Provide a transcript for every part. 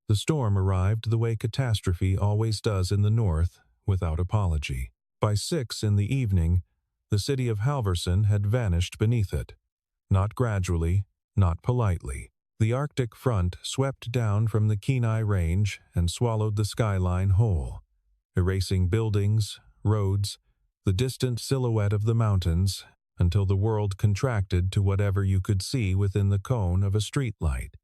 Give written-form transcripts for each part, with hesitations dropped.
The storm arrived the way catastrophe always does in the north, without apology. By 6 in the evening, the city of Halverson had vanished beneath it. Not gradually, not politely. The Arctic front swept down from the Kenai Range and swallowed the skyline whole, erasing buildings, roads, the distant silhouette of the mountains, until the world contracted to whatever you could see within the cone of a streetlight.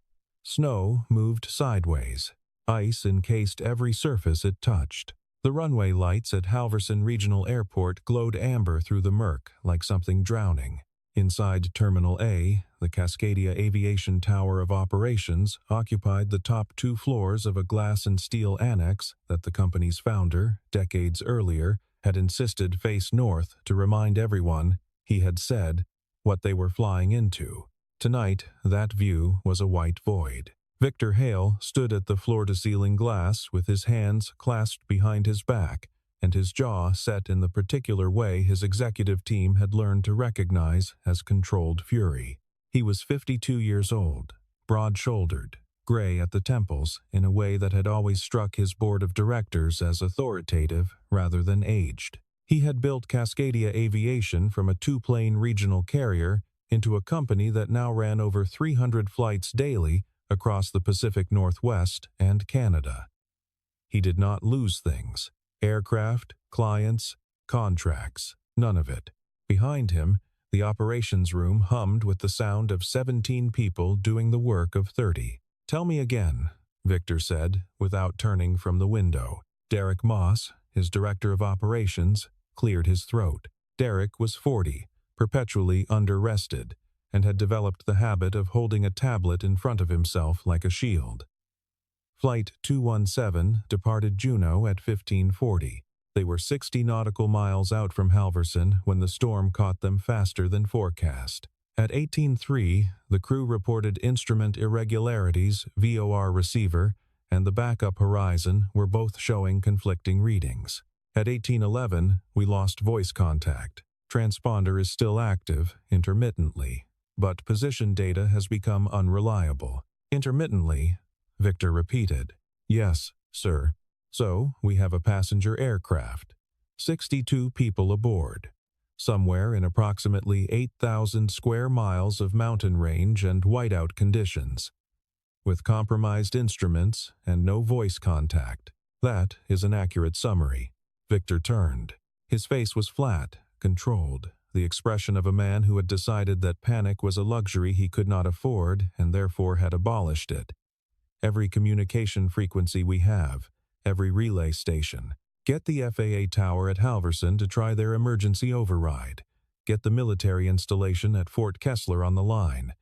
Snow moved sideways. Ice encased every surface it touched. The runway lights at Halverson Regional Airport glowed amber through the murk like something drowning. Inside Terminal A, the Cascadia Aviation Tower of Operations occupied the top 2 floors of a glass and steel annex that the company's founder, decades earlier, had insisted face north to remind everyone, he had said, what they were flying into. Tonight, that view was a white void. Victor Hale stood at the floor-to-ceiling glass with his hands clasped behind his back and his jaw set in the particular way his executive team had learned to recognize as controlled fury. He was 52 years old, broad-shouldered, gray at the temples in a way that had always struck his board of directors as authoritative rather than aged. He had built Cascadia Aviation from a 2-plane regional carrier into a company that now ran over 300 flights daily across the Pacific Northwest and Canada. He did not lose things. Aircraft, clients, contracts, none of it. Behind him, the operations room hummed with the sound of 17 people doing the work of 30. "Tell me again," Victor said, without turning from the window. Derek Moss, his director of operations, cleared his throat. Derek was 40, perpetually under-rested, and had developed the habit of holding a tablet in front of himself like a shield. Flight 217 departed Juneau at 15:40. They were 60 nautical miles out from Halverson when the storm caught them faster than forecast. At 18:03, the crew reported instrument irregularities, VOR receiver, and the backup horizon were both showing conflicting readings. At 18:11, we lost voice contact. Transponder is still active, intermittently, but position data has become unreliable. Intermittently, Victor repeated. "Yes, sir. So, we have a passenger aircraft. 62 people aboard. Somewhere in approximately 8,000 square miles of mountain range and whiteout conditions. With compromised instruments and no voice contact. That is an accurate summary." Victor turned. His face was flat, controlled, the expression of a man who had decided that panic was a luxury he could not afford and therefore had abolished it. "Every communication frequency we have, every relay station. Get the FAA tower at Halverson to try their emergency override. Get the military installation at Fort Kessler on the line.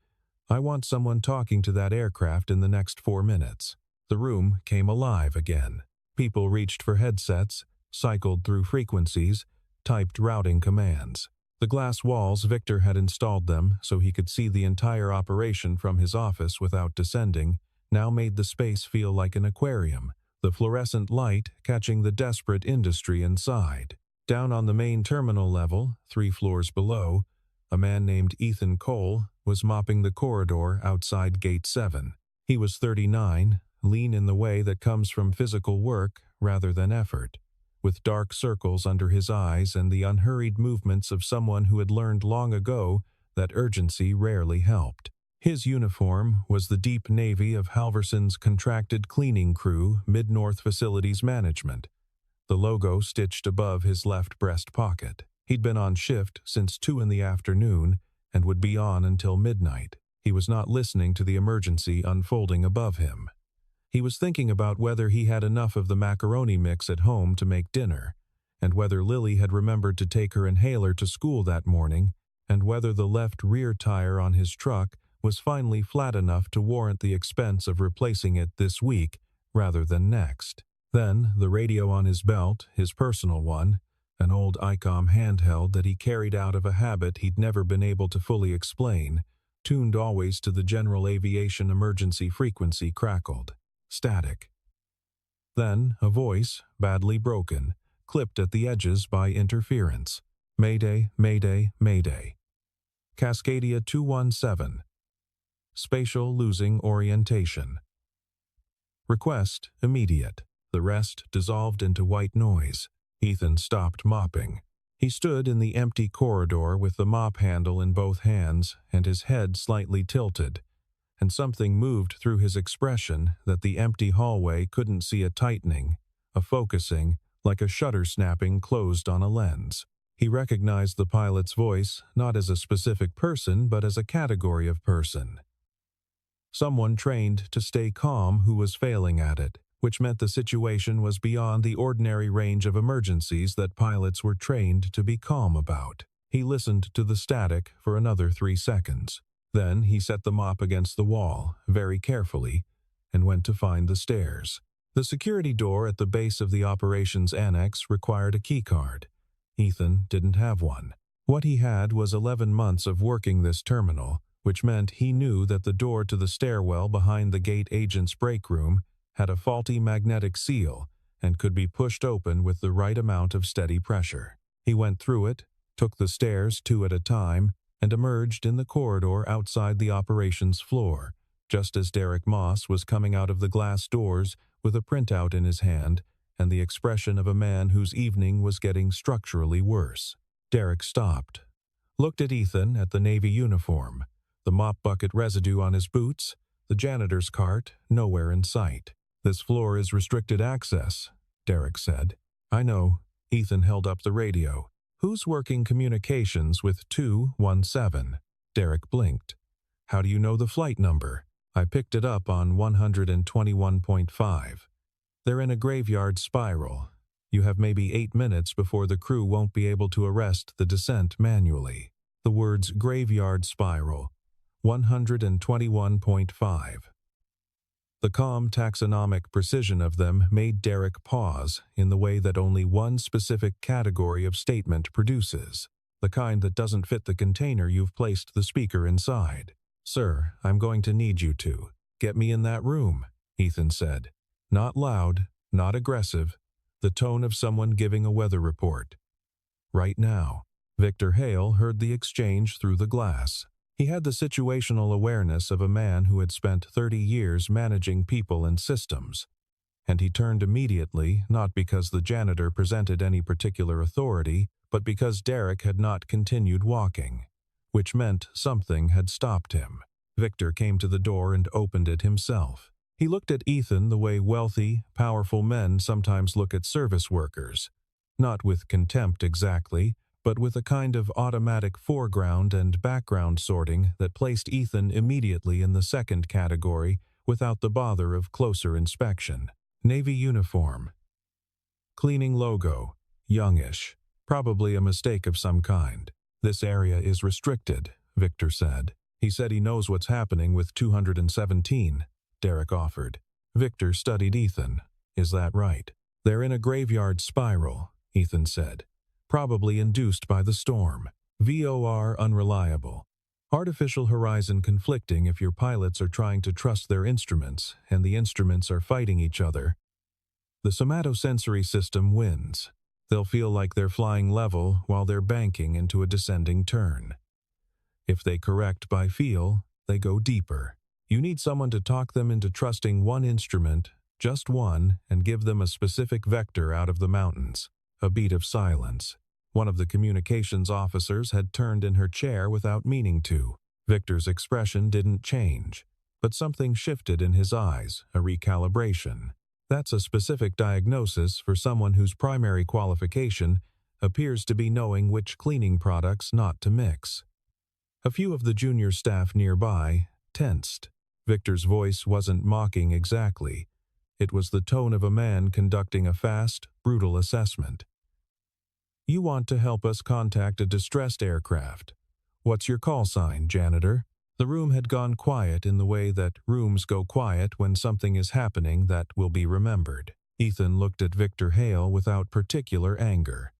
I want someone talking to that aircraft in the next 4 minutes." The room came alive again. People reached for headsets, cycled through frequencies, typed routing commands. The glass walls Victor had installed them so he could see the entire operation from his office without descending, now made the space feel like an aquarium, the fluorescent light catching the desperate industry inside. Down on the main terminal level, 3 floors below, a man named Ethan Cole was mopping the corridor outside Gate 7. He was 39, lean in the way that comes from physical work rather than effort, with dark circles under his eyes and the unhurried movements of someone who had learned long ago that urgency rarely helped. His uniform was the deep navy of Halverson's contracted cleaning crew, Mid-North Facilities Management, the logo stitched above his left breast pocket. He'd been on shift since 2 in the afternoon and would be on until midnight. He was not listening to the emergency unfolding above him. He was thinking about whether he had enough of the macaroni mix at home to make dinner, and whether Lily had remembered to take her inhaler to school that morning, and whether the left rear tire on his truck was finally flat enough to warrant the expense of replacing it this week rather than next. Then, the radio on his belt, his personal one, an old ICOM handheld that he carried out of a habit he'd never been able to fully explain, tuned always to the general aviation emergency frequency, crackled. Static. Then, a voice, badly broken, clipped at the edges by interference. "Mayday, Mayday, Mayday. Cascadia 217. Spatial losing orientation." Request immediate. The rest dissolved into white noise. Ethan stopped mopping. He stood in the empty corridor with the mop handle in both hands and his head slightly tilted, and something moved through his expression that the empty hallway couldn't see, a tightening, a focusing, like a shutter snapping closed on a lens. He recognized the pilot's voice not as a specific person but as a category of person. Someone trained to stay calm who was failing at it, which meant the situation was beyond the ordinary range of emergencies that pilots were trained to be calm about. He listened to the static for another 3 seconds. Then he set the mop against the wall, very carefully, and went to find the stairs. The security door at the base of the operations annex required a keycard. Ethan didn't have one. What he had was 11 months of working this terminal, which meant he knew that the door to the stairwell behind the gate agent's break room had a faulty magnetic seal and could be pushed open with the right amount of steady pressure. He went through it, took the stairs 2 at a time, and emerged in the corridor outside the operations floor, just as Derek Moss was coming out of the glass doors with a printout in his hand and the expression of a man whose evening was getting structurally worse. Derek stopped, looked at Ethan, at the Navy uniform, the mop bucket residue on his boots, the janitor's cart, nowhere in sight. "This floor is restricted access," Derek said. "I know." Ethan held up the radio. "Who's working communications with 217? Derek blinked. "How do you know the flight number?" "I picked it up on 121.5. They're in a graveyard spiral. You have maybe 8 minutes before the crew won't be able to arrest the descent manually." The words graveyard spiral, 121.5. The calm taxonomic precision of them made Derek pause in the way that only one specific category of statement produces, the kind that doesn't fit the container you've placed the speaker inside. "Sir, I'm going to need you to get me in that room," Ethan said. Not loud, not aggressive, the tone of someone giving a weather report. "Right now." Victor Hale heard the exchange through the glass. He had the situational awareness of a man who had spent 30 years managing people and systems, and he turned immediately, not because the janitor presented any particular authority, but because Derek had not continued walking, which meant something had stopped him. Victor came to the door and opened it himself. He looked at Ethan the way wealthy, powerful men sometimes look at service workers, not with contempt exactly, but with a kind of automatic foreground and background sorting that placed Ethan immediately in the second category without the bother of closer inspection. Navy uniform. Cleaning logo. Youngish. Probably a mistake of some kind. "This area is restricted," Victor said. "He said he knows what's happening with 217, Derek offered. Victor studied Ethan. "Is that right?" "They're in a graveyard spiral," Ethan said. "Probably induced by the storm. VOR unreliable. Artificial horizon conflicting if your pilots are trying to trust their instruments and the instruments are fighting each other. The somatosensory system wins. They'll feel like they're flying level while they're banking into a descending turn. If they correct by feel, they go deeper. You need someone to talk them into trusting one instrument, just one, and give them a specific vector out of the mountains." A beat of silence. One of the communications officers had turned in her chair without meaning to. Victor's expression didn't change, but something shifted in his eyes, a recalibration. That's a specific diagnosis for someone whose primary qualification appears to be knowing which cleaning products not to mix. A few of the junior staff nearby tensed. Victor's voice wasn't mocking exactly. It was the tone of a man conducting a fast, brutal assessment. "You want to help us contact a distressed aircraft. What's your call sign, janitor?" The room had gone quiet in the way that rooms go quiet when something is happening that will be remembered. Ethan looked at Victor Hale without particular anger.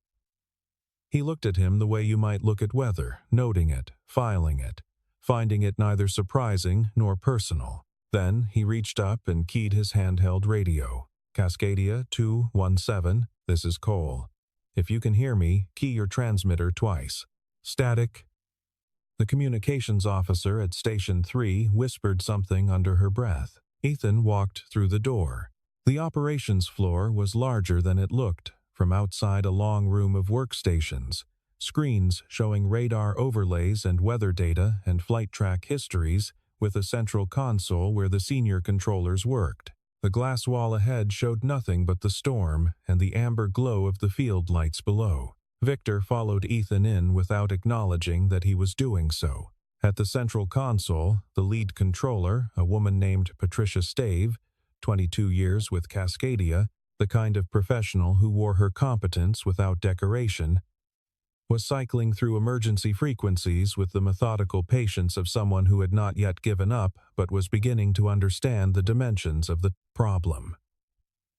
He looked at him the way you might look at weather, noting it, filing it, finding it neither surprising nor personal. Then he reached up and keyed his handheld radio. "Cascadia 217, this is Cole. If you can hear me, key your transmitter twice. Static." The communications officer at Station 3 whispered something under her breath. Ethan walked through the door. The operations floor was larger than it looked. From outside, a long room of workstations, screens showing radar overlays and weather data and flight track histories, with a central console where the senior controllers worked. The glass wall ahead showed nothing but the storm and the amber glow of the field lights below. Victor followed Ethan in without acknowledging that he was doing so. At the central console, the lead controller, a woman named Patricia Stave, 22 years with Cascadia, the kind of professional who wore her competence without decoration, was cycling through emergency frequencies with the methodical patience of someone who had not yet given up but was beginning to understand the dimensions of the problem.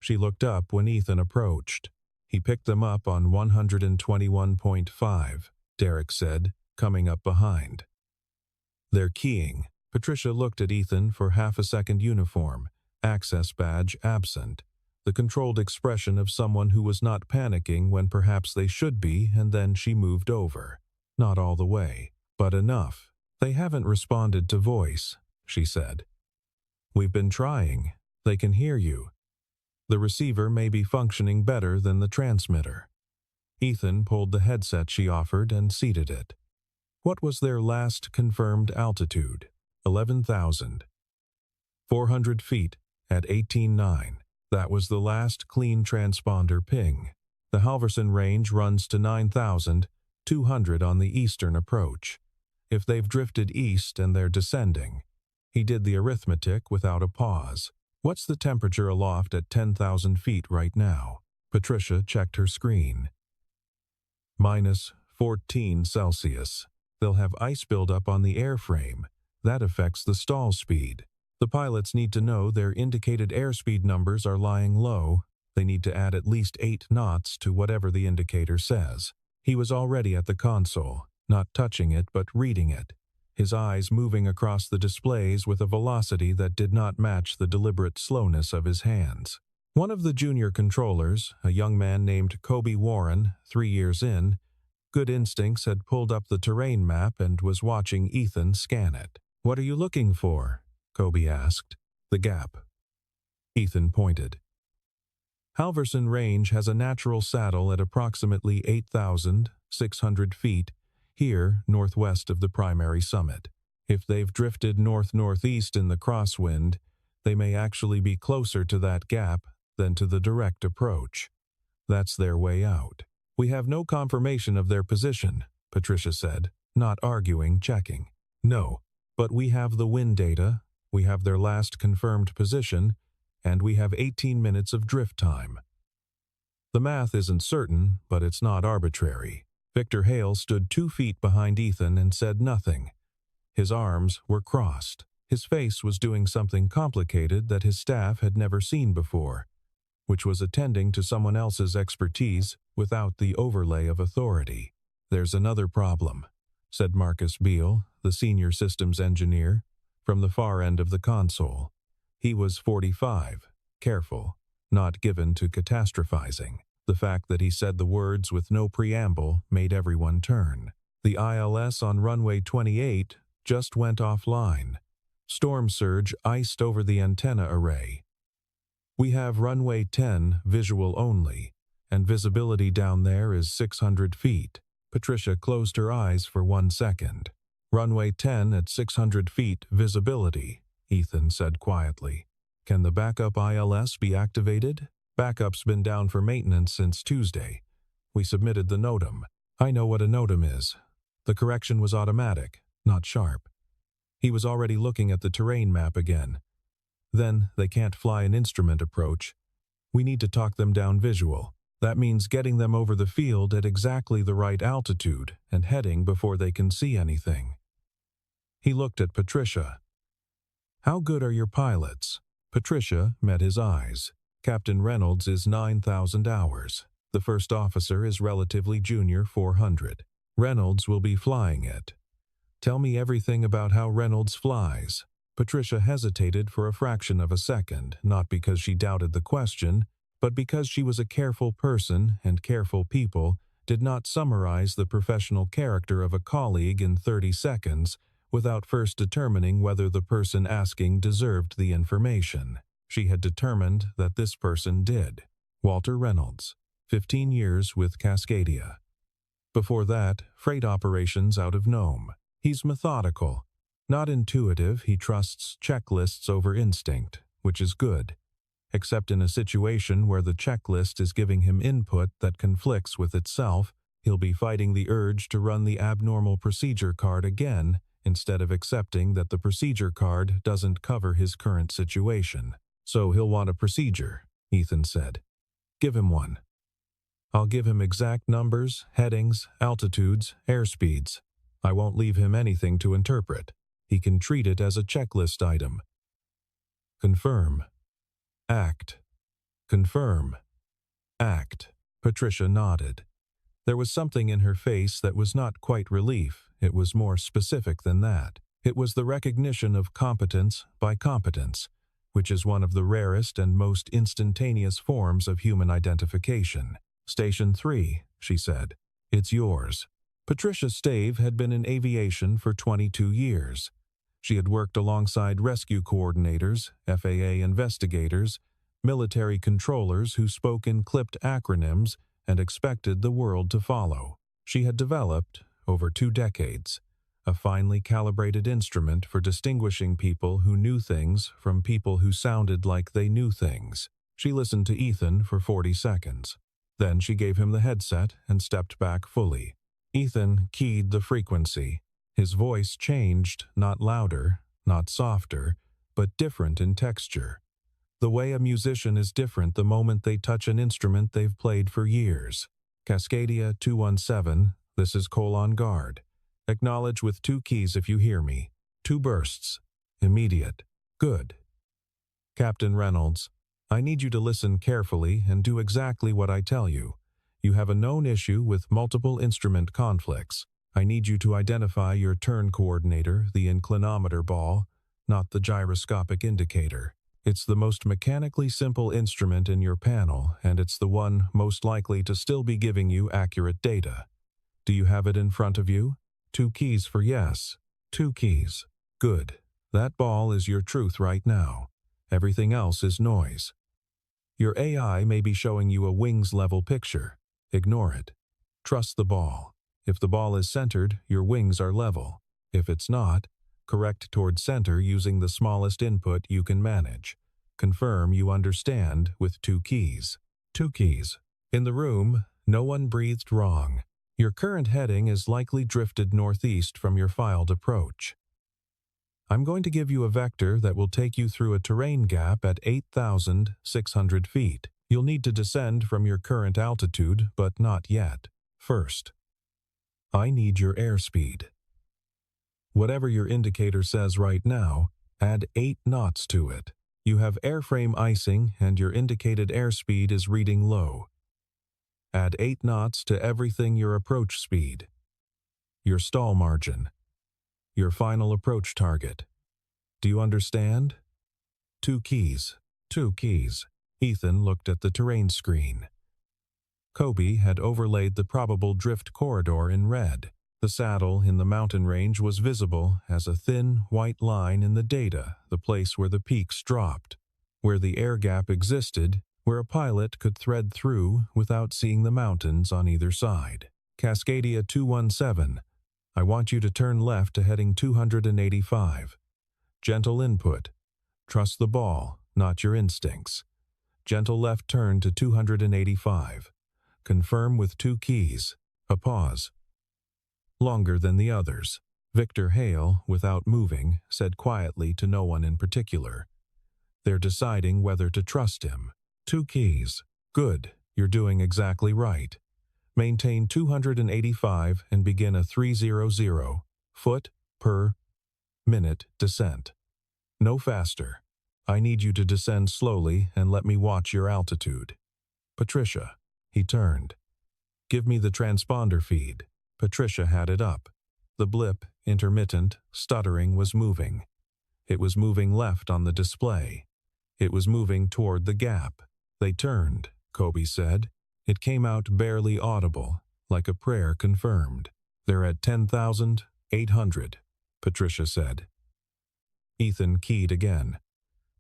She looked up when Ethan approached. He picked them up on 121.5, Derek said, coming up behind. They're keying. Patricia looked at Ethan for half a second. Uniform, access badge absent. The controlled expression of someone who was not panicking when perhaps they should be, and then she moved over. Not all the way, but enough. They haven't responded to voice, she said. We've been trying. They can hear you. The receiver may be functioning better than the transmitter. Ethan pulled the headset she offered and seated it. What was their last confirmed altitude? 11,400 feet at 18.9. That was the last clean transponder ping. The Halverson range runs to 9,200 on the eastern approach. If they've drifted east and they're descending. He did the arithmetic without a pause. What's the temperature aloft at 10,000 feet right now? Patricia checked her screen. -14 Celsius. They'll have ice buildup on the airframe. That affects the stall speed. The pilots need to know their indicated airspeed numbers are lying low. They need to add at least 8 knots to whatever the indicator says. He was already at the console, not touching it but reading it, his eyes moving across the displays with a velocity that did not match the deliberate slowness of his hands. One of the junior controllers, a young man named Kobe Warren, 3 years in, good instincts, had pulled up the terrain map and was watching Ethan scan it. "What are you looking for?" Kobe asked. "The gap." Ethan pointed. Halverson Range has a natural saddle at approximately 8,600 feet, here northwest of the primary summit. If they've drifted north-northeast in the crosswind, they may actually be closer to that gap than to the direct approach. That's their way out. "We have no confirmation of their position," Patricia said, not arguing, checking. "No, but we have the wind data. We have their last confirmed position, and we have 18 minutes of drift time. The math isn't certain, but it's not arbitrary." Victor Hale stood 2 feet behind Ethan and said nothing. His arms were crossed. His face was doing something complicated that his staff had never seen before, which was attending to someone else's expertise without the overlay of authority. "There's another problem," said Marcus Beale, the senior systems engineer, from the far end of the console. He was 45, careful, not given to catastrophizing. The fact that he said the words with no preamble made everyone turn. The ILS on runway 28 just went offline. Storm surge iced over the antenna array. "We have runway 10 visual only, and visibility down there is 600 feet. Patricia closed her eyes for 1 second. "Runway 10 at 600 feet visibility," Ethan said quietly. "Can the backup ILS be activated?" "Backup's been down for maintenance since Tuesday. We submitted the NOTAM." "I know what a NOTAM is." The correction was automatic, not sharp. He was already looking at the terrain map again. "Then they can't fly an instrument approach. We need to talk them down visual. That means getting them over the field at exactly the right altitude and heading before they can see anything." He looked at Patricia. "How good are your pilots?" Patricia met his eyes. "Captain Reynolds is 9,000 hours. The first officer is relatively junior, 400. Reynolds will be flying it." "Tell me everything about how Reynolds flies." Patricia hesitated for a fraction of a second, not because she doubted the question, but because she was a careful person, and careful people did not summarize the professional character of a colleague in 30 seconds without first determining whether the person asking deserved the information. She had determined that this person did. Walter Reynolds, 15 years with Cascadia. Before that, freight operations out of Nome. He's methodical. Not intuitive, he trusts checklists over instinct, which is good. Except in a situation where the checklist is giving him input that conflicts with itself, he'll be fighting the urge to run the abnormal procedure card again instead of accepting that the procedure card doesn't cover his current situation. So he'll want a procedure, Ethan said. Give him one. I'll give him exact numbers, headings, altitudes, airspeeds. I won't leave him anything to interpret. He can treat it as a checklist item. Confirm. Act. Confirm. Act. Patricia nodded. There was something in her face that was not quite relief. It was more specific than that. It was the recognition of competence by competence, which is one of the rarest and most instantaneous forms of human identification. Station 3, she said. It's yours. Patricia Stave had been in aviation for 22 years. She had worked alongside rescue coordinators, FAA investigators, military controllers who spoke in clipped acronyms and expected the world to follow. She had developed, over 2 decades, a finely calibrated instrument for distinguishing people who knew things from people who sounded like they knew things. She listened to Ethan for 40 seconds. Then she gave him the headset and stepped back fully. Ethan keyed the frequency. His voice changed, not louder, not softer, but different in texture. The way a musician is different the moment they touch an instrument they've played for years. Cascadia 217, this is Cole on guard. Acknowledge with 2 keys if you hear me. 2 bursts. Immediate. Good. Captain Reynolds, I need you to listen carefully and do exactly what I tell you. You have a known issue with multiple instrument conflicts. I need you to identify your turn coordinator, the inclinometer ball, not the gyroscopic indicator. It's the most mechanically simple instrument in your panel, and it's the one most likely to still be giving you accurate data. Do you have it in front of you? 2 keys for yes. 2 keys. Good. That ball is your truth right now. Everything else is noise. Your AI may be showing you a wings-level picture. Ignore it. Trust the ball. If the ball is centered, your wings are level. If it's not, correct toward center using the smallest input you can manage. Confirm you understand with 2 keys. 2 keys. In the room, no one breathed wrong. Your current heading is likely drifted northeast from your filed approach. I'm going to give you a vector that will take you through a terrain gap at 8,600 feet. You'll need to descend from your current altitude, but not yet. First, I need your airspeed. Whatever your indicator says right now, add 8 knots to it. You have airframe icing and your indicated airspeed is reading low. Add 8 knots to everything your approach speed, your stall margin, your final approach target. Do you understand? 2 keys. 2 keys. Ethan looked at the terrain screen. Kobe had overlaid the probable drift corridor in red. The saddle in the mountain range was visible as a thin, white line in the data, the place where the peaks dropped, where the air gap existed, where a pilot could thread through without seeing the mountains on either side. Cascadia 217, I want you to turn left to heading 285. Gentle input. Trust the ball, not your instincts. Gentle left turn to 285. Confirm with 2 keys. A pause. Longer than the others. Victor Hale, without moving, said quietly to no one in particular. They're deciding whether to trust him. 2 keys. Good, you're doing exactly right. Maintain 285 and begin a 300 foot per minute descent. No faster. I need you to descend slowly and let me watch your altitude. Patricia. He turned. Give me the transponder feed. Patricia had it up. The blip, intermittent, stuttering, was moving. It was moving left on the display. It was moving toward the gap. They turned, Kobe said. It came out barely audible, like a prayer confirmed. They're at 10,800. Patricia said. Ethan keyed again.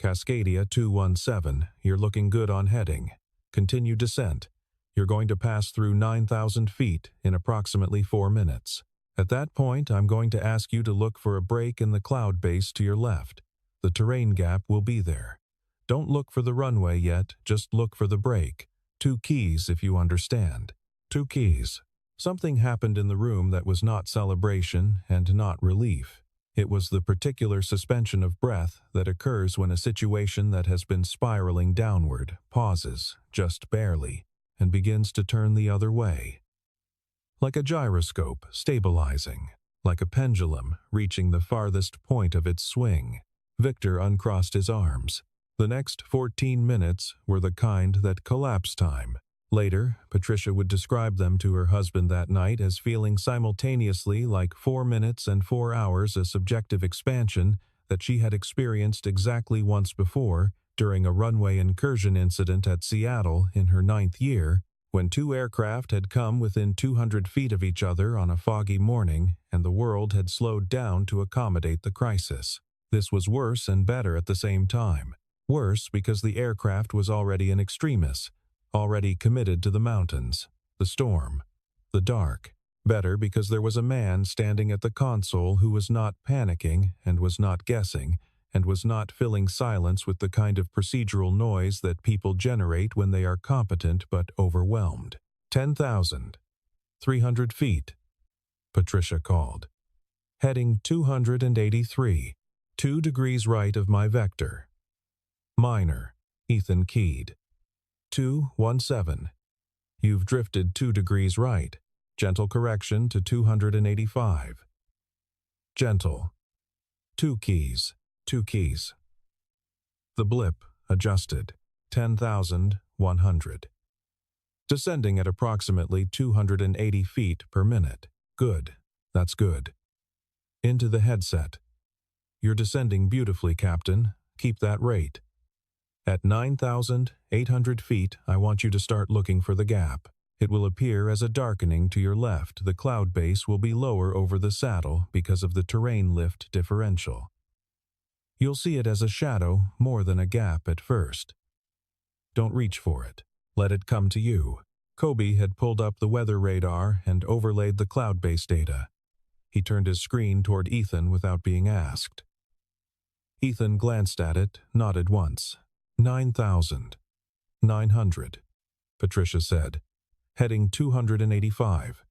Cascadia 217, you're looking good on heading. Continue descent. You're going to pass through 9,000 feet in approximately 4 minutes. At that point, I'm going to ask you to look for a break in the cloud base to your left. The terrain gap will be there. Don't look for the runway yet, just look for the break. 2 keys, if you understand. 2 keys. Something happened in the room that was not celebration and not relief. It was the particular suspension of breath that occurs when a situation that has been spiraling downward pauses, just barely, and begins to turn the other way. Like a gyroscope stabilizing, like a pendulum reaching the farthest point of its swing. Victor uncrossed his arms. The next 14 minutes were the kind that collapse time. Later, Patricia would describe them to her husband that night as feeling simultaneously like 4 minutes and 4 hours, a subjective expansion that she had experienced exactly once before during a runway incursion incident at Seattle in her 9th year, when 2 aircraft had come within 200 feet of each other on a foggy morning and the world had slowed down to accommodate the crisis. This was worse and better at the same time. Worse because the aircraft was already in extremis, already committed to the mountains, the storm, the dark. Better because there was a man standing at the console who was not panicking and was not guessing and was not filling silence with the kind of procedural noise that people generate when they are competent but overwhelmed. 10,300 feet, Patricia called. Heading 283, 2 degrees right of my vector. Minor, Ethan keyed. 217. You've drifted 2 degrees right. Gentle correction to 285. Gentle. 2 keys. 2 keys. The blip adjusted. 10,100. Descending at approximately 280 feet per minute. Good. That's good. Into the headset. You're descending beautifully, Captain. Keep that rate. At 9,800 feet, I want you to start looking for the gap. It will appear as a darkening to your left. The cloud base will be lower over the saddle because of the terrain lift differential. You'll see it as a shadow more than a gap at first. Don't reach for it. Let it come to you. Kobe had pulled up the weather radar and overlaid the cloud base data. He turned his screen toward Ethan without being asked. Ethan glanced at it, nodded once. 9,900, Patricia said. Heading 285.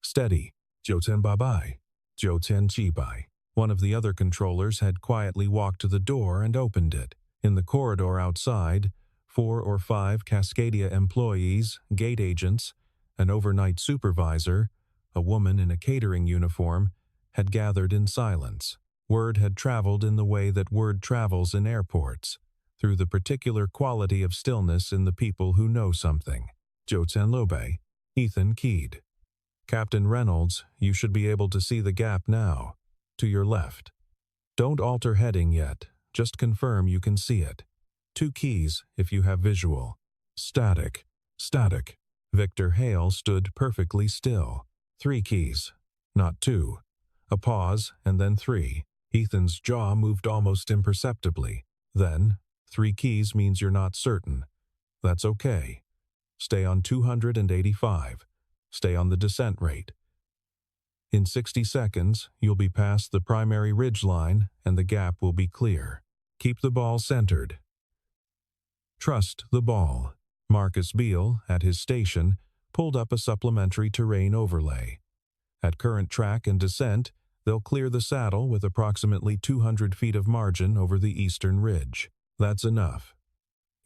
Steady. 9,000 9,000. One of the other controllers had quietly walked to the door and opened it. In the corridor outside, 4 or 5 Cascadia employees, gate agents, an overnight supervisor, a woman in a catering uniform, had gathered in silence. Word had traveled in the way that word travels in airports, through the particular quality of stillness in the people who know something. Lobe. Ethan keyed. Captain Reynolds, you should be able to see the gap now. To your left. Don't alter heading yet. Just confirm you can see it. 2 keys if you have visual. Static. Static. Victor Hale stood perfectly still. 3 keys. Not 2. A pause and then 3. Ethan's jaw moved almost imperceptibly. Then, 3 keys means you're not certain. That's okay. Stay on 285. Stay on the descent rate. In 60 seconds, you'll be past the primary ridge line and the gap will be clear. Keep the ball centered. Trust the ball. Marcus Beale, at his station, pulled up a supplementary terrain overlay. At current track and descent, they'll clear the saddle with approximately 200 feet of margin over the eastern ridge. That's enough,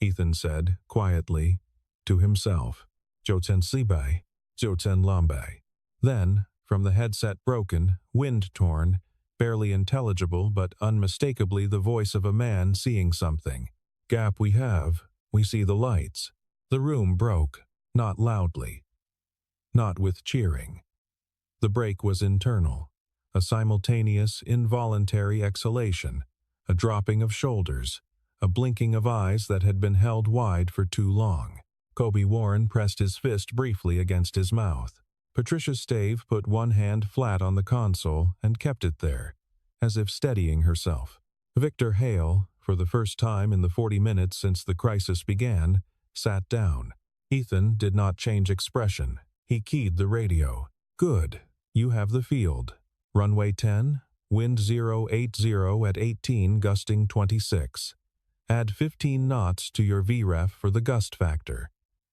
Ethan said, quietly, to himself. Sibai, Lambe. Then, from the headset broken, wind-torn, barely intelligible but unmistakably the voice of a man seeing something. Gap we have, we see the lights. The room broke, not loudly. Not with cheering. The break was internal. A simultaneous, involuntary exhalation, a dropping of shoulders, a blinking of eyes that had been held wide for too long. Kobe Warren pressed his fist briefly against his mouth. Patricia Stave put one hand flat on the console and kept it there. as if steadying herself. Victor Hale, for the first time in the 40 minutes since the crisis began, sat down. Ethan did not change expression. He keyed the radio. "Good. You have the field. Runway 10, wind 080 at 18, gusting 26. Add 15 knots to your VREF for the gust factor.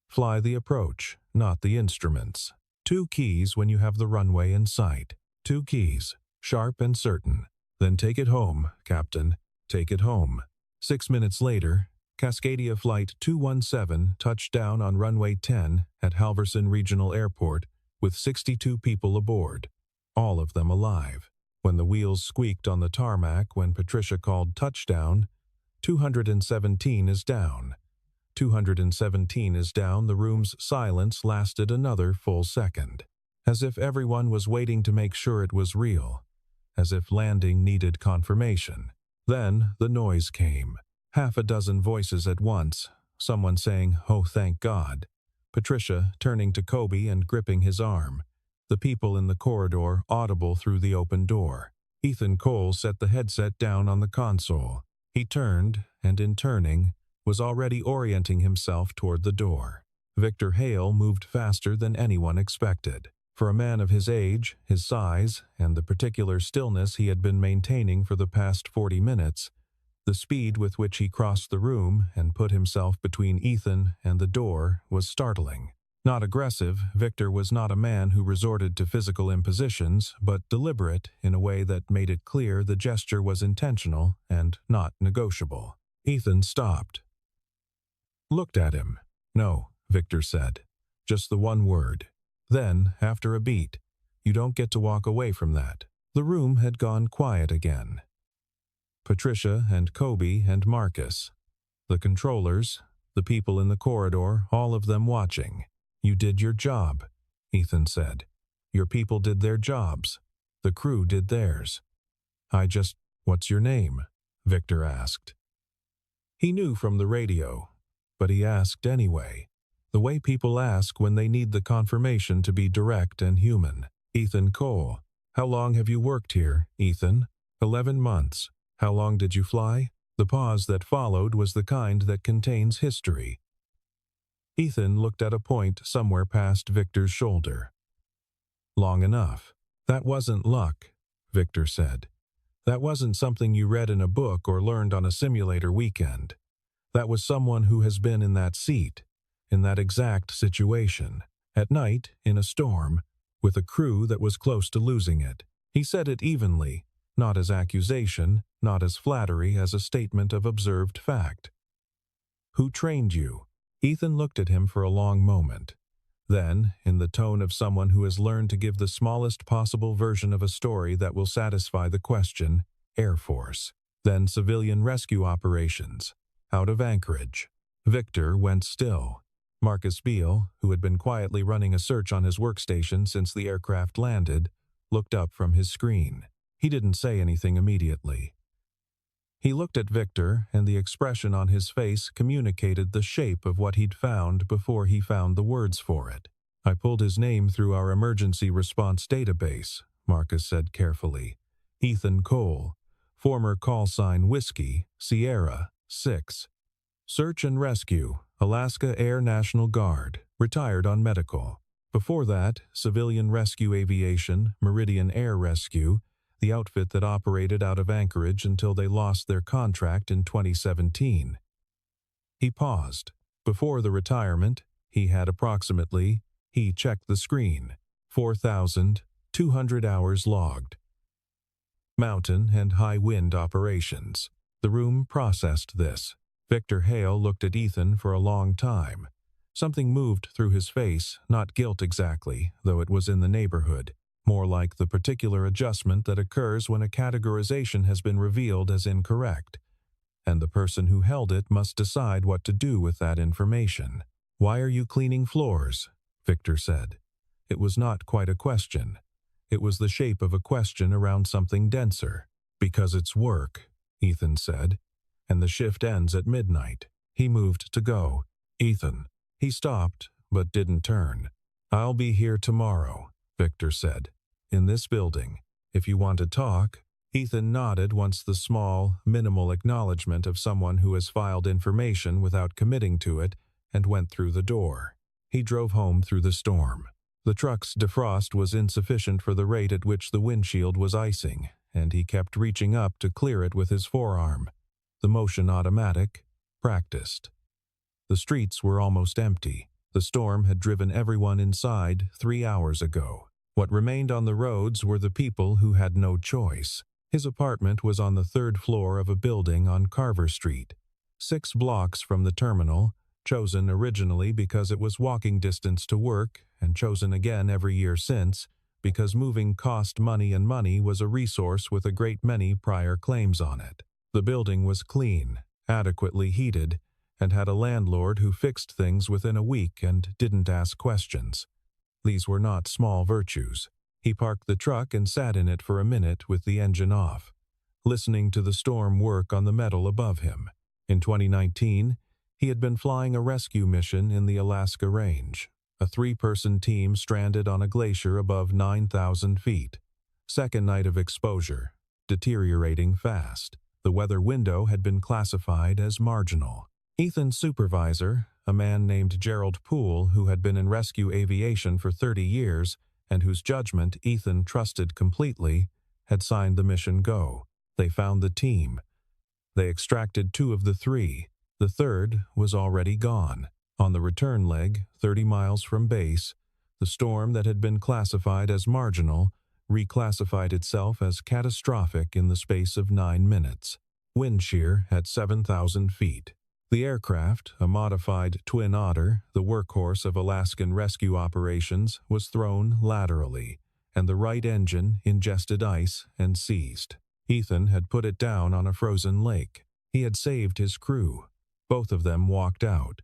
Fly the approach, not the instruments. 2 keys when you have the runway in sight. 2 keys, sharp and certain. Then take it home, Captain. Take it home." 6 minutes later, Cascadia Flight 217 touched down on runway 10 at Halverson Regional Airport with 62 people aboard, all of them alive. When the wheels squeaked on the tarmac when Patricia called touchdown, 217 is down. 217 is down. The room's silence lasted another full second, as if everyone was waiting to make sure it was real, as if landing needed confirmation. Then the noise came. Half a dozen voices at once, someone saying, "Oh, thank God." Patricia turning to Kobe and gripping his arm. The people in the corridor audible through the open door. Ethan Cole set the headset down on the console. He turned, and in turning, was already orienting himself toward the door. Victor Hale moved faster than anyone expected. For a man of his age, his size, and the particular stillness he had been maintaining for the past 40 minutes, the speed with which he crossed the room and put himself between Ethan and the door was startling. Not aggressive, Victor was not a man who resorted to physical impositions, but deliberate in a way that made it clear the gesture was intentional and not negotiable. Ethan stopped. Looked at him. "No," Victor said. "Just the one word." Then, after a beat, "You don't get to walk away from that." The room had gone quiet again. Patricia and Kobe and Marcus, the controllers, the people in the corridor, all of them watching. "You did your job," Ethan said. "Your people did their jobs. The crew did theirs." "What's your name?" Victor asked. He knew from the radio, but he asked anyway. The way people ask when they need the confirmation to be direct and human. "Ethan Cole." "How long have you worked here, Ethan?" 11 months. "How long did you fly?" The pause that followed was the kind that contains history. Ethan looked at a point somewhere past Victor's shoulder. "Long enough." "That wasn't luck," Victor said. "That wasn't something you read in a book or learned on a simulator weekend. That was someone who has been in that seat, in that exact situation, at night, in a storm, with a crew that was close to losing it." He said it evenly, not as accusation, not as flattery, as a statement of observed fact. "Who trained you?" Ethan looked at him for a long moment. Then, in the tone of someone who has learned to give the smallest possible version of a story that will satisfy the question, "Air Force." Then civilian rescue operations, out of Anchorage. Victor went still. Marcus Beale, who had been quietly running a search on his workstation since the aircraft landed, looked up from his screen. He didn't say anything immediately. He looked at Victor, and the expression on his face communicated the shape of what he'd found before he found the words for it. "I pulled his name through our emergency response database," Marcus said carefully. "Ethan Cole, former call sign Whiskey, Sierra, 6. Search and Rescue, Alaska Air National Guard, retired on medical. Before that, Civilian Rescue Aviation, Meridian Air Rescue, the outfit that operated out of Anchorage until they lost their contract in 2017. He paused. Before the retirement, he had he checked the screen, 4,200 hours logged. Mountain and high wind operations. The room processed this. Victor Hale looked at Ethan for a long time. Something moved through his face, not guilt exactly, though it was in the neighborhood. More like the particular adjustment that occurs when a categorization has been revealed as incorrect, and the person who held it must decide what to do with that information. "Why are you cleaning floors?" Victor said. It was not quite a question. It was the shape of a question around something denser. "Because it's work," Ethan said, "and the shift ends at midnight." He moved to go. "Ethan." He stopped, but didn't turn. "I'll be here tomorrow," Victor said. "In this building. If you want to talk, Ethan nodded once the small, minimal acknowledgement of someone who has filed information without committing to it, and went through the door. He drove home through the storm. The truck's defrost was insufficient for the rate at which the windshield was icing, and he kept reaching up to clear it with his forearm. The motion automatic, practiced. The streets were almost empty. The storm had driven everyone inside 3 hours ago. What remained on the roads were the people who had no choice. His apartment was on the 3rd floor of a building on Carver Street, 6 blocks from the terminal, chosen originally because it was walking distance to work, and chosen again every year since, because moving cost money, and money was a resource with a great many prior claims on it. The building was clean, adequately heated, and had a landlord who fixed things within a week and didn't ask questions. These were not small virtues. He parked the truck and sat in it for a minute with the engine off, listening to the storm work on the metal above him. In 2019, he had been flying a rescue mission in the Alaska Range, a 3-person team stranded on a glacier above 9,000 feet. Second night of exposure, deteriorating fast. The weather window had been classified as marginal. Ethan's supervisor, a man named Gerald Poole, who had been in rescue aviation for 30 years, and whose judgment Ethan trusted completely, had signed the mission go. They found the team. They extracted 2 of the 3. The 3rd was already gone. On the return leg, 30 miles from base, the storm that had been classified as marginal reclassified itself as catastrophic in the space of 9 minutes. Wind shear at 7,000 feet. The aircraft, a modified Twin Otter, the workhorse of Alaskan rescue operations, was thrown laterally, and the right engine ingested ice and seized. Ethan had put it down on a frozen lake. He had saved his crew. Both of them walked out.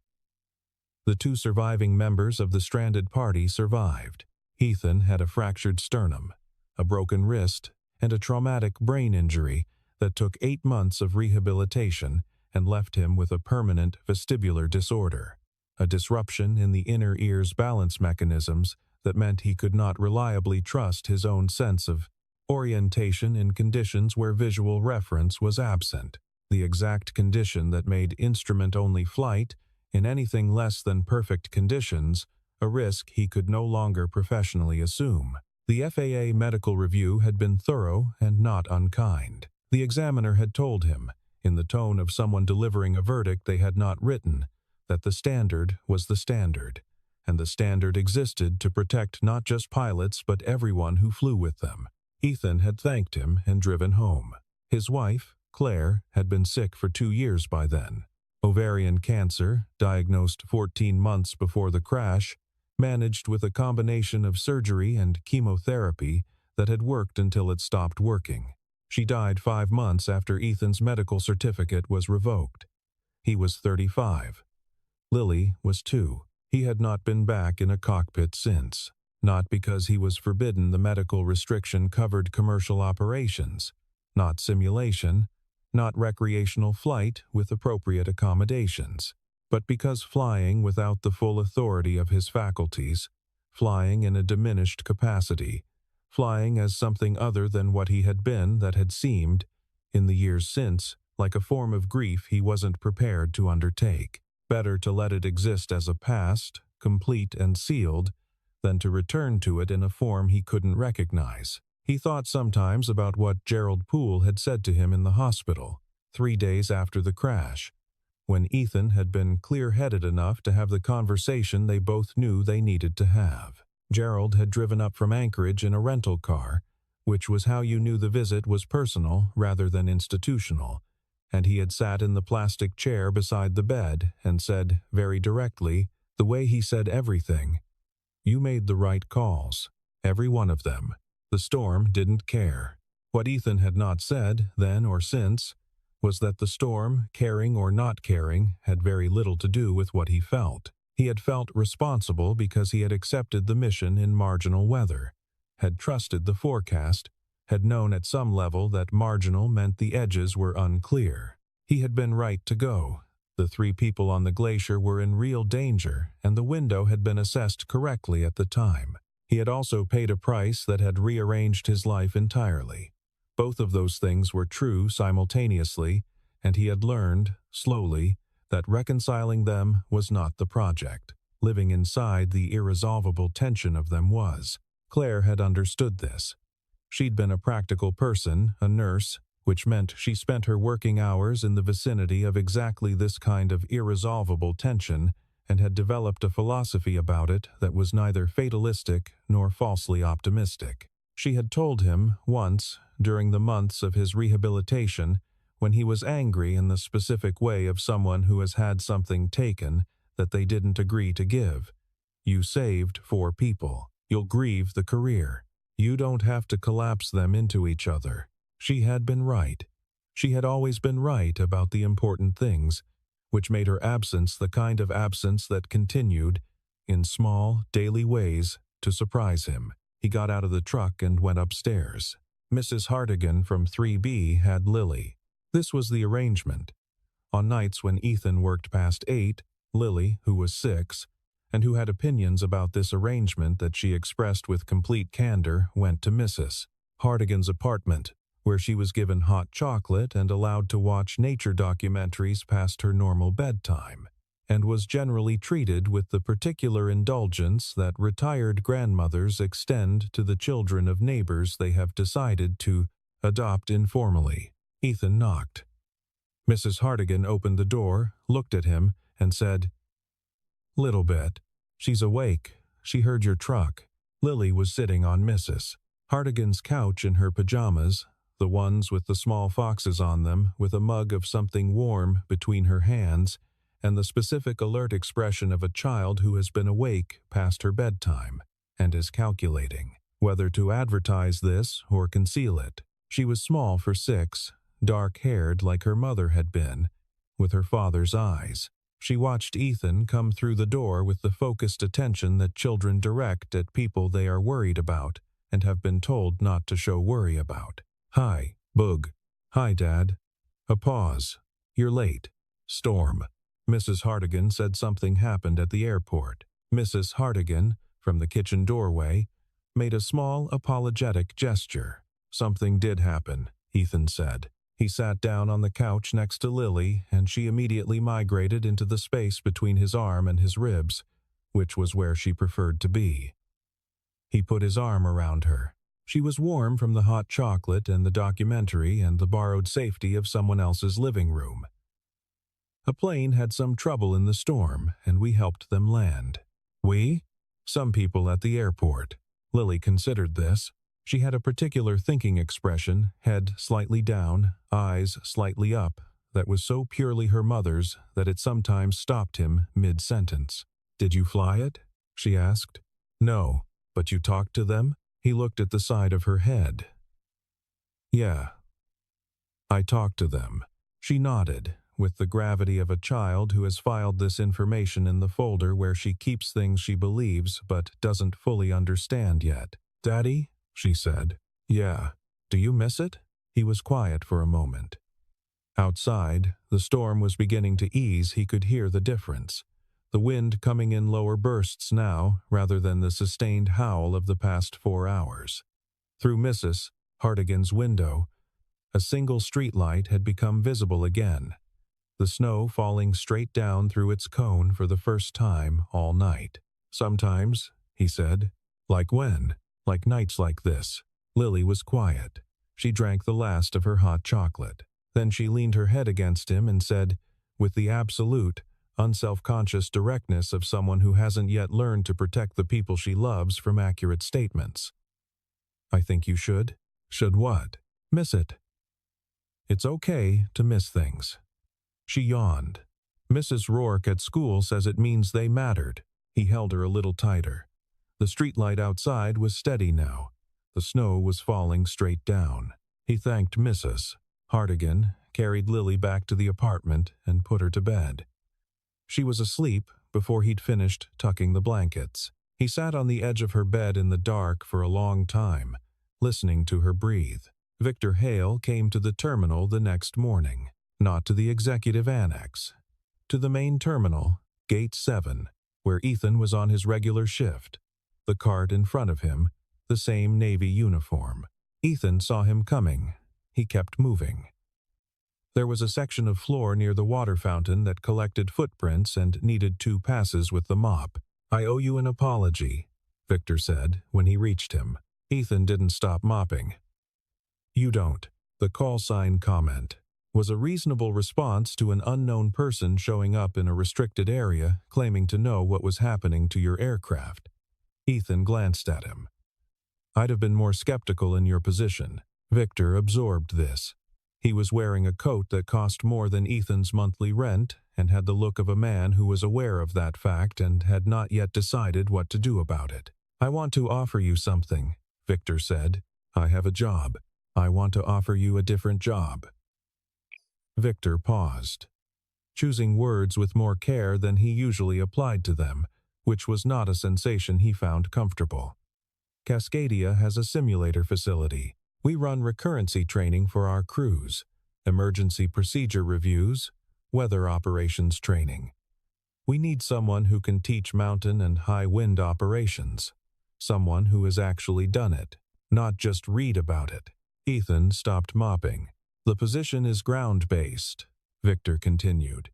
The 2 surviving members of the stranded party survived. Ethan had a fractured sternum, a broken wrist, and a traumatic brain injury that took 8 months of rehabilitation and left him with a permanent vestibular disorder, a disruption in the inner ear's balance mechanisms that meant he could not reliably trust his own sense of orientation in conditions where visual reference was absent, the exact condition that made instrument-only flight, in anything less than perfect conditions, a risk he could no longer professionally assume. The FAA medical review had been thorough and not unkind. The examiner had told him, in the tone of someone delivering a verdict they had not written, that the standard was the standard, and the standard existed to protect not just pilots but everyone who flew with them. Ethan had thanked him and driven home. His wife, Claire, had been sick for 2 years by then. Ovarian cancer, diagnosed 14 months before the crash, managed with a combination of surgery and chemotherapy that had worked until it stopped working. She died 5 months after Ethan's medical certificate was revoked. He was 35. Lily was 2. He had not been back in a cockpit since, not because he was forbidden the medical restriction covered commercial operations, not simulation, not recreational flight with appropriate accommodations, but because flying without the full authority of his faculties, flying in a diminished capacity, flying as something other than what he had been that had seemed, in the years since, like a form of grief he wasn't prepared to undertake. Better to let it exist as a past, complete and sealed, than to return to it in a form he couldn't recognize. He thought sometimes about what Gerald Poole had said to him in the hospital, 3 days after the crash, when Ethan had been clear-headed enough to have the conversation they both knew they needed to have. Gerald had driven up from Anchorage in a rental car, which was how you knew the visit was personal rather than institutional, and he had sat in the plastic chair beside the bed and said, very directly, the way he said everything, "You made the right calls, every one of them. The storm didn't care." What Ethan had not said, then or since, was that the storm, caring or not caring, had very little to do with what he felt. He had felt responsible because he had accepted the mission in marginal weather, had trusted the forecast, had known at some level that marginal meant the edges were unclear. He had been right to go. The 3 people on the glacier were in real danger, and the window had been assessed correctly at the time. He had also paid a price that had rearranged his life entirely. Both of those things were true simultaneously, and he had learned, slowly, that reconciling them was not the project. Living inside the irresolvable tension of them was. Claire had understood this. She'd been a practical person, a nurse, which meant she spent her working hours in the vicinity of exactly this kind of irresolvable tension, and had developed a philosophy about it that was neither fatalistic nor falsely optimistic. She had told him, once, during the months of his rehabilitation, when he was angry in the specific way of someone who has had something taken that they didn't agree to give, "You saved 4 people. You'll grieve the career. You don't have to collapse them into each other." She had been right. She had always been right about the important things, which made her absence the kind of absence that continued, in small, daily ways, to surprise him. He got out of the truck and went upstairs. Mrs. Hartigan from 3B had Lily. This was the arrangement. On nights when Ethan worked past 8, Lily, who was 6, and who had opinions about this arrangement that she expressed with complete candor, went to Mrs. Hartigan's apartment, where she was given hot chocolate and allowed to watch nature documentaries past her normal bedtime, and was generally treated with the particular indulgence that retired grandmothers extend to the children of neighbors they have decided to adopt informally. Ethan knocked. Mrs. Hartigan opened the door, looked at him, and said, "Little bit. She's awake. She heard your truck." Lily was sitting on Mrs. Hartigan's couch in her pajamas, the ones with the small foxes on them, with a mug of something warm between her hands, and the specific alert expression of a child who has been awake past her bedtime, and is calculating whether to advertise this or conceal it. She was small for 6, dark-haired like her mother had been, with her father's eyes. She watched Ethan come through the door with the focused attention that children direct at people they are worried about and have been told not to show worry about. "Hi, Boog." "Hi, Dad." A pause. "You're late." "Storm." Mrs. Hartigan said something happened at the airport. Mrs. Hartigan, from the kitchen doorway, made a small apologetic gesture. "Something did happen," Ethan said. He sat down on the couch next to Lily, and she immediately migrated into the space between his arm and his ribs, which was where she preferred to be. He put his arm around her. She was warm from the hot chocolate and the documentary and the borrowed safety of someone else's living room. "A plane had some trouble in the storm, and we helped them land." "We?" "Some people at the airport." Lily considered this. She had a particular thinking expression, head slightly down, eyes slightly up, that was so purely her mother's that it sometimes stopped him mid-sentence. "Did you fly it?" she asked. "No, but you talked to them?" He looked at the side of her head. "Yeah. I talked to them." She nodded, with the gravity of a child who has filed this information in the folder where she keeps things she believes but doesn't fully understand yet. "Daddy?" she said. "Yeah. Do you miss it?" He was quiet for a moment. Outside, the storm was beginning to ease. He could hear the difference. The wind coming in lower bursts now, rather than the sustained howl of the past 4 hours. Through Mrs. Hartigan's window, a single streetlight had become visible again, the snow falling straight down through its cone for the first time all night. "Sometimes," he said. "Like when?" "Like nights like this." Lily was quiet. She drank the last of her hot chocolate. Then she leaned her head against him and said, with the absolute, unself-conscious directness of someone who hasn't yet learned to protect the people she loves from accurate statements, "I think you should." "Should what?" "Miss it. It's okay to miss things." She yawned. "Mrs. Rourke at school says it means they mattered." He held her a little tighter. The streetlight outside was steady now. The snow was falling straight down. He thanked Mrs. Hartigan, carried Lily back to the apartment, and put her to bed. She was asleep before he'd finished tucking the blankets. He sat on the edge of her bed in the dark for a long time, listening to her breathe. Victor Hale came to the terminal the next morning. Not to the executive annex. To the main terminal, Gate 7, where Ethan was on his regular shift. The cart in front of him, the same Navy uniform. Ethan saw him coming, he kept moving. There was a section of floor near the water fountain that collected footprints and needed 2 passes with the mop. "I owe you an apology," Victor said when he reached him. Ethan didn't stop mopping. "You don't." The call sign comment was a reasonable response to an unknown person showing up in a restricted area claiming to know what was happening to your aircraft. Ethan glanced at him. "I'd have been more skeptical in your position." Victor absorbed this. He was wearing a coat that cost more than Ethan's monthly rent and had the look of a man who was aware of that fact and had not yet decided what to do about it. "I want to offer you something," Victor said. "I have a job. I want to offer you a different job." Victor paused, choosing words with more care than he usually applied to them, which was not a sensation he found comfortable. "Cascadia has a simulator facility. We run recurrency training for our crews, emergency procedure reviews, weather operations training. We need someone who can teach mountain and high wind operations, someone who has actually done it, not just read about it." Ethan stopped mopping. "The position is ground-based," Victor continued.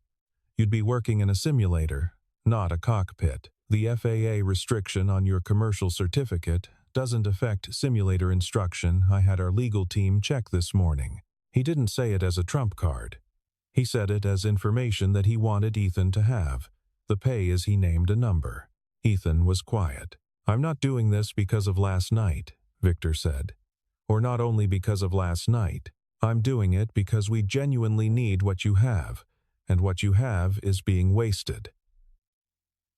"You'd be working in a simulator, not a cockpit. The FAA restriction on your commercial certificate doesn't affect simulator instruction. I had our legal team check this morning." He didn't say it as a trump card. He said it as information that he wanted Ethan to have. The pay is he named a number. Ethan was quiet. "I'm not doing this because of last night," Victor said. "Or not only because of last night. I'm doing it because we genuinely need what you have, and what you have is being wasted."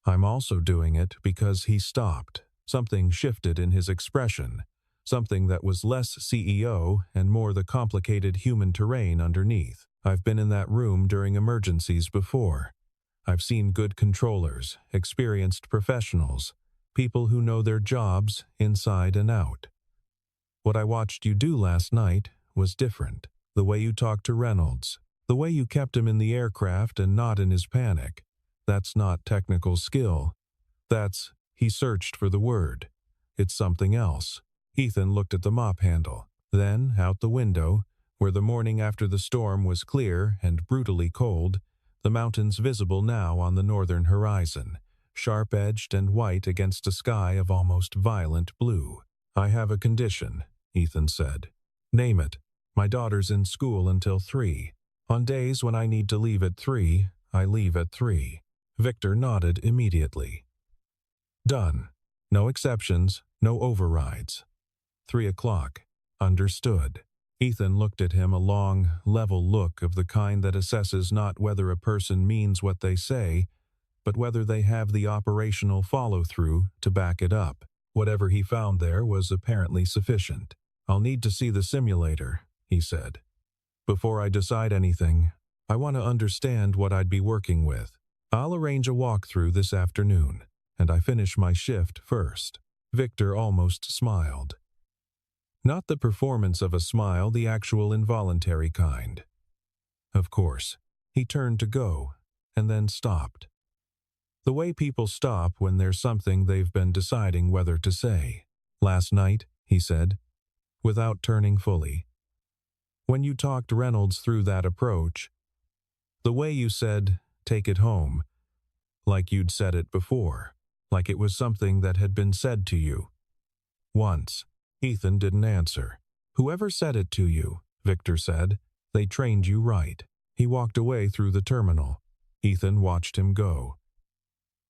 "I'm also doing it because," he stopped. Something shifted in his expression, something that was less CEO and more the complicated human terrain underneath. "I've been in that room during emergencies before. I've seen good controllers, experienced professionals, people who know their jobs inside and out. What I watched you do last night was different. The way you talked to Reynolds, the way you kept him in the aircraft and not in his panic. That's not technical skill. That's," he searched for the word. "It's something else." Ethan looked at the mop handle. Then, out the window, where the morning after the storm was clear and brutally cold, the mountains visible now on the northern horizon, sharp-edged and white against a sky of almost violent blue. "I have a condition," Ethan said. "Name it. My daughter's in school until 3. On days when I need to leave at 3, I leave at 3. Victor nodded immediately. "Done. No exceptions, no overrides. 3 o'clock. Understood." Ethan looked at him, a long, level look of the kind that assesses not whether a person means what they say, but whether they have the operational follow-through to back it up. Whatever he found there was apparently sufficient. "I'll need to see the simulator," he said. "Before I decide anything, I want to understand what I'd be working with. I'll arrange a walkthrough this afternoon, and I finish my shift first." Victor almost smiled. Not the performance of a smile, the actual involuntary kind. Of course. He turned to go, and then stopped. The way people stop when there's something they've been deciding whether to say. "Last night," he said, without turning fully. "When you talked Reynolds through that approach, the way you said, 'Take it home,' like you'd said it before, like it was something that had been said to you. Once." Ethan didn't answer. "Whoever said it to you," Victor said, "they trained you right." He walked away through the terminal. Ethan watched him go.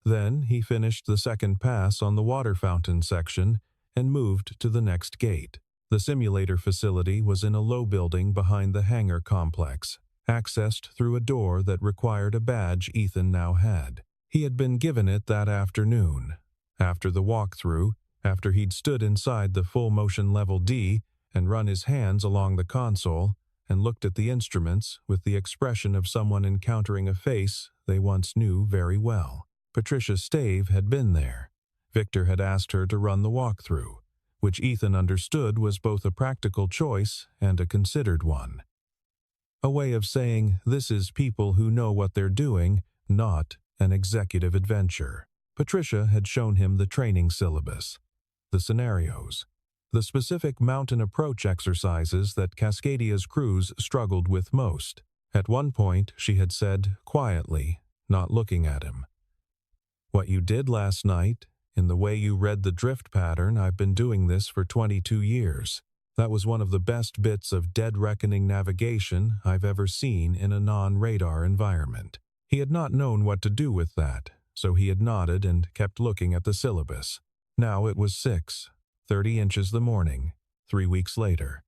Then he finished the second pass on the water fountain section and moved to the next gate. The simulator facility was in a low building behind the hangar complex, accessed through a door that required a badge Ethan now had. He had been given it that afternoon. After the walkthrough, after he'd stood inside the full-motion Level D and run his hands along the console and looked at the instruments with the expression of someone encountering a face they once knew very well. Patricia Stave had been there. Victor had asked her to run the walkthrough, which Ethan understood was both a practical choice and a considered one. A way of saying, this is people who know what they're doing, not an executive adventure. Patricia had shown him the training syllabus, the scenarios. the specific mountain approach exercises that Cascadia's crews struggled with most. At one point, she had said, quietly, not looking at him, "What you did last night, in the way you read the drift pattern, I've been doing this for 22 years. That was one of the best bits of dead reckoning navigation I've ever seen in a non-radar environment." He had not known what to do with that, so he had nodded and kept looking at the syllabus. Now it was 6:30 inches the morning, 3 weeks later.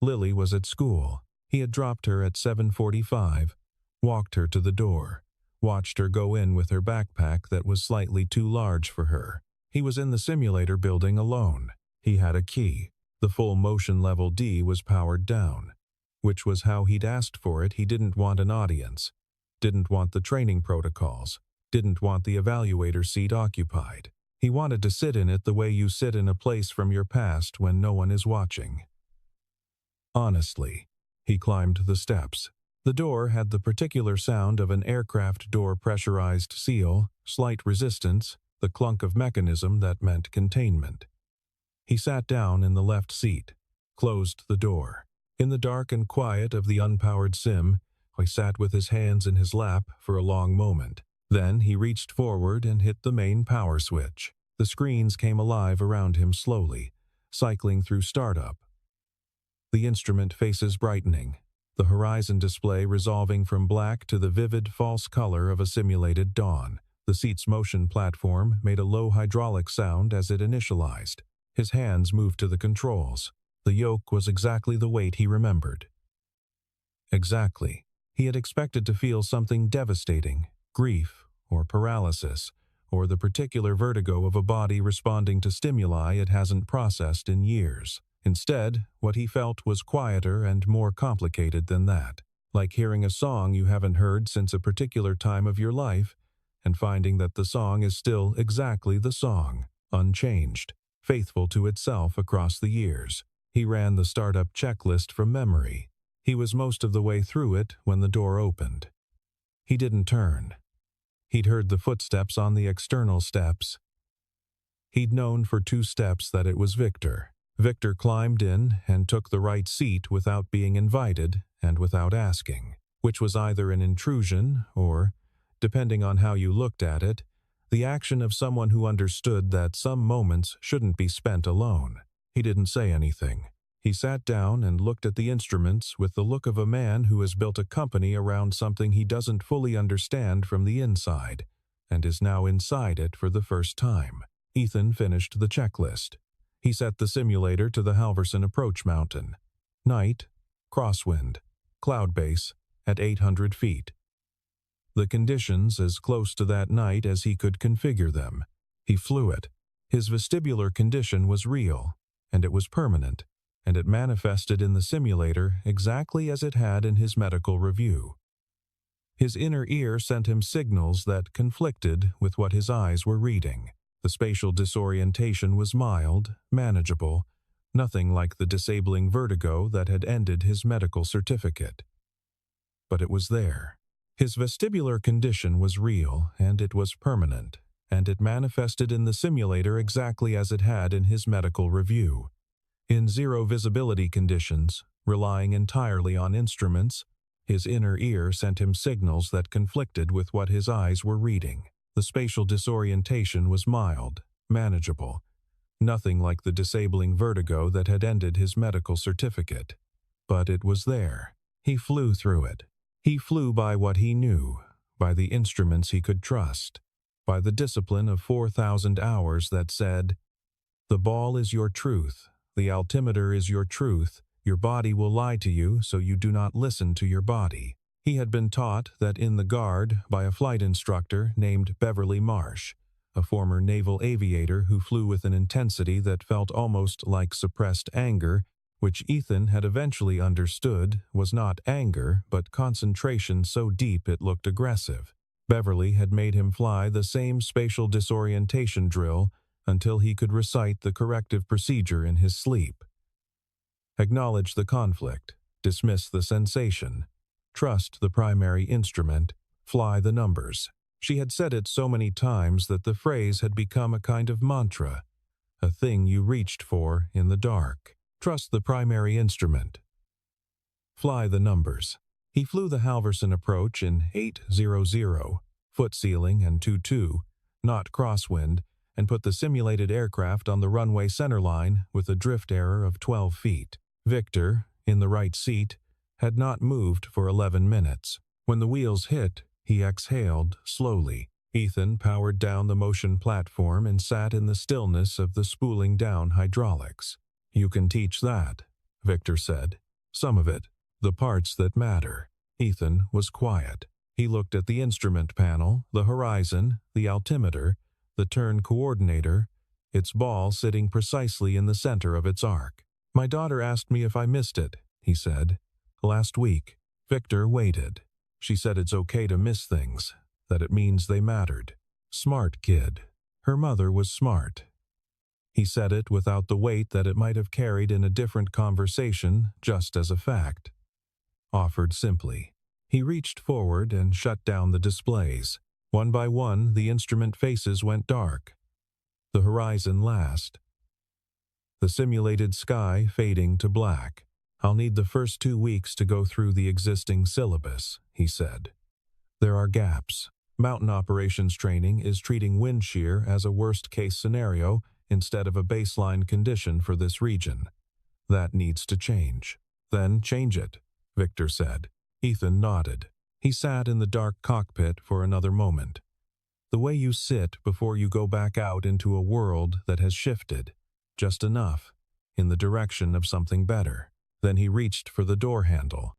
Lily was at school. He had dropped her at 7:45, walked her to the door, watched her go in with her backpack that was slightly too large for her. He was in the simulator building alone. He had a key. The full motion level D was powered down, which was how he'd asked for it. He didn't want an audience, didn't want the training protocols, didn't want the evaluator seat occupied. He wanted to sit in it the way you sit in a place from your past when no one is watching. Honestly, he climbed the steps. The door had the particular sound of an aircraft door pressurized seal, slight resistance, the clunk of mechanism that meant containment. He sat down in the left seat, closed the door. In the dark and quiet of the unpowered sim, he sat with his hands in his lap for a long moment. Then he reached forward and hit the main power switch. The screens came alive around him slowly, cycling through startup. The instrument faces brightening, the horizon display resolving from black to the vivid false color of a simulated dawn. The seat's motion platform made a low hydraulic sound as it initialized. His hands moved to the controls. The yoke was exactly the weight he remembered. Exactly. He had expected to feel something devastating, grief or paralysis, or the particular vertigo of a body responding to stimuli it hasn't processed in years. Instead, what he felt was quieter and more complicated than that, like hearing a song you haven't heard since a particular time of your life, and finding that the song is still exactly the song, unchanged, faithful to itself across the years. He ran the startup checklist from memory. He was most of the way through it when the door opened. He didn't turn. He'd heard the footsteps on the external steps. He'd known for 2 steps that it was Victor. Victor climbed in and took the right seat without being invited and without asking, which was either an intrusion or, depending on how you looked at it, the action of someone who understood that some moments shouldn't be spent alone. He didn't say anything. He sat down and looked at the instruments with the look of a man who has built a company around something he doesn't fully understand from the inside, and is now inside it for the first time. Ethan finished the checklist. He set the simulator to the Halverson approach mountain. Night, crosswind, cloud base, at 800 feet. The conditions as close to that night as he could configure them. He flew it. His vestibular condition was real, and it was permanent, and it manifested in the simulator exactly as it had in his medical review. His inner ear sent him signals that conflicted with what his eyes were reading. The spatial disorientation was mild, manageable, nothing like the disabling vertigo that had ended his medical certificate. But it was there. His vestibular condition was real, and it was permanent, and it manifested in the simulator exactly as it had in his medical review. In zero visibility conditions, relying entirely on instruments, his inner ear sent him signals that conflicted with what his eyes were reading. The spatial disorientation was mild, manageable, nothing like the disabling vertigo that had ended his medical certificate. But it was there. He flew through it. He flew by what he knew, by the instruments he could trust, by the discipline of 4,000 hours that said, "The ball is your truth, the altimeter is your truth, your body will lie to you, so you do not listen to your body." He had been taught that in the Guard by a flight instructor named Beverly Marsh, a former naval aviator who flew with an intensity that felt almost like suppressed anger, which Ethan had eventually understood was not anger but concentration so deep it looked aggressive. Beverly had made him fly the same spatial disorientation drill until he could recite the corrective procedure in his sleep. Acknowledge the conflict, dismiss the sensation, trust the primary instrument, fly the numbers. She had said it so many times that the phrase had become a kind of mantra, a thing you reached for in the dark. Trust the primary instrument. Fly the numbers. He flew the Halverson approach in 800, foot ceiling and 22, not crosswind, and put the simulated aircraft on the runway centerline with a drift error of 12 feet. Victor, in the right seat, had not moved for 11 minutes. When the wheels hit, he exhaled slowly. Ethan powered down the motion platform and sat in the stillness of the spooling down hydraulics. "You can teach that," Victor said. "Some of it. The parts that matter." Ethan was quiet. He looked at the instrument panel, the horizon, the altimeter, the turn coordinator, its ball sitting precisely in the center of its arc. "My daughter asked me if I missed it," he said. "Last week." Victor waited. "She said it's okay to miss things, that it means they mattered. Smart kid. Her mother was smart." He said it without the weight that it might have carried in a different conversation, just as a fact. Offered simply. He reached forward and shut down the displays. One by one, the instrument faces went dark. The horizon last. The simulated sky fading to black. "I'll need the first 2 weeks to go through the existing syllabus," he said. "There are gaps. Mountain operations training is treating wind shear as a worst-case scenario instead of a baseline condition for this region. That needs to change." "Then change it," Victor said. Ethan nodded. He sat in the dark cockpit for another moment. "The way you sit before you go back out into a world that has shifted, just enough, in the direction of something better." Then he reached for the door handle.